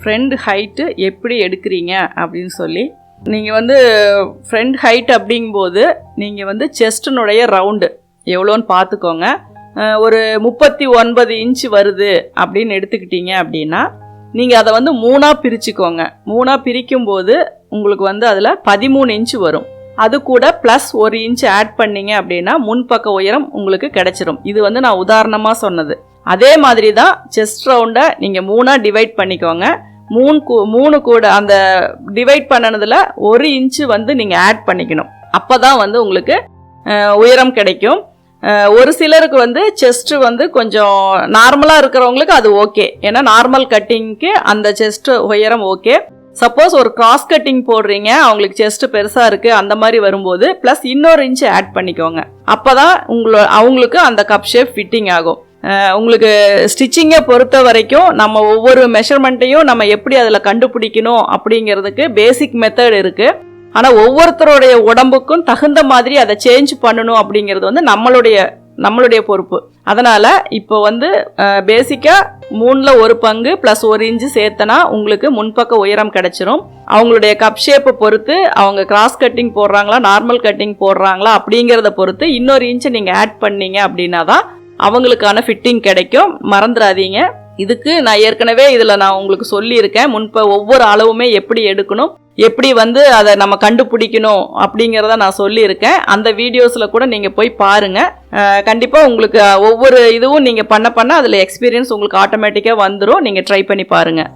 Front height எப்படி எடுக்கிறீங்க அப்படின்னு சொல்லி. நீங்கள் வந்து ஃப்ரண்ட் ஹைட் அப்படிங்கும்போது நீங்கள் வந்து செஸ்டினுடைய ரவுண்டு எவ்வளோன்னு பார்த்துக்கோங்க. ஒரு 39 இன்ச்சு வருது அப்படின்னு எடுத்துக்கிட்டீங்க அப்படின்னா நீங்கள் அதை வந்து 3ஆக பிரிச்சுக்கோங்க. 3ஆக பிரிக்கும்போது உங்களுக்கு வந்து அதில் 13 இன்ச்சு வரும். அது கூட ப்ளஸ் 1 இன்ச்சு ஆட் பண்ணிங்க அப்படின்னா முன்பக்க உயரம் உங்களுக்கு கிடைச்சிரும். இது வந்து நான் உதாரணமாக சொன்னது. அதே மாதிரி தான் செஸ்ட் ரவுண்டை நீங்கள் 3ஆக டிவைட் பண்ணிக்கோங்க. 3 கூட அந்த டிவைட் பண்ணனதில் 1 இன்ச்சு வந்து நீங்கள் ஆட் பண்ணிக்கணும். அப்போ தான் வந்து உங்களுக்கு உயரம் கிடைக்கும். ஒரு சிலருக்கு வந்து செஸ்ட்டு வந்து கொஞ்சம் நார்மலாக இருக்கிறவங்களுக்கு அது ஓகே. ஏன்னா நார்மல் கட்டிங்க்கு அந்த செஸ்ட் உயரம் ஓகே. சப்போஸ் ஒரு கிராஸ் கட்டிங் போடுறீங்க, அவங்களுக்கு செஸ்ட்டு பெருசாக இருக்குது, அந்த மாதிரி வரும்போது ப்ளஸ் இன்னொரு இன்ச்சு ஆட் பண்ணிக்கோங்க. அப்போ தான் அவங்களுக்கு அந்த கப் ஷேப் ஃபிட்டிங் ஆகும். உங்களுக்கு ஸ்டிச்சிங்கை பொறுத்த வரைக்கும் நம்ம ஒவ்வொரு மெஷர்மெண்ட்டையும் நம்ம எப்படி அதில் கண்டுபிடிக்கணும் அப்படிங்கிறதுக்கு பேசிக் மெத்தட் இருக்குது. ஆனால் ஒவ்வொருத்தருடைய உடம்புக்கும் தகுந்த மாதிரி அதை சேஞ்ச் பண்ணணும் அப்படிங்கிறது வந்து நம்மளுடைய பொறுப்பு. அதனால் இப்போ வந்து பேசிக்காக 3ல் 1 பங்கு ப்ளஸ் 1 இன்ச்சு சேர்த்தனா உங்களுக்கு முன்பக்க உயரம் கிடைச்சிரும். அவங்களுடைய கப் ஷேப்பை பொறுத்து அவங்க கிராஸ் கட்டிங் போடுறாங்களா நார்மல் கட்டிங் போடுறாங்களா அப்படிங்கிறத பொறுத்து இன்னொரு இன்ச்சு நீங்கள் ஆட் பண்ணீங்க அப்படின்னா தான் அவங்களுக்கான ஃபிட்டிங் கிடைக்கும். மறந்துடாதீங்க. இதுக்கு நான் ஏற்கனவே இதில் நான் உங்களுக்கு சொல்லியிருக்கேன். ஒவ்வொரு அளவுமே எப்படி எடுக்கணும், எப்படி வந்து அதை நம்ம கண்டுபிடிக்கணும் அப்படிங்கிறத நான் சொல்லியிருக்கேன். அந்த வீடியோஸில் கூட நீங்கள் போய் பாருங்கள். கண்டிப்பாக உங்களுக்கு ஒவ்வொரு இதுவும் நீங்கள் பண்ண அதில் எக்ஸ்பீரியன்ஸ் உங்களுக்கு ஆட்டோமேட்டிக்காக வந்துடும். நீங்கள் ட்ரை பண்ணி பாருங்கள்.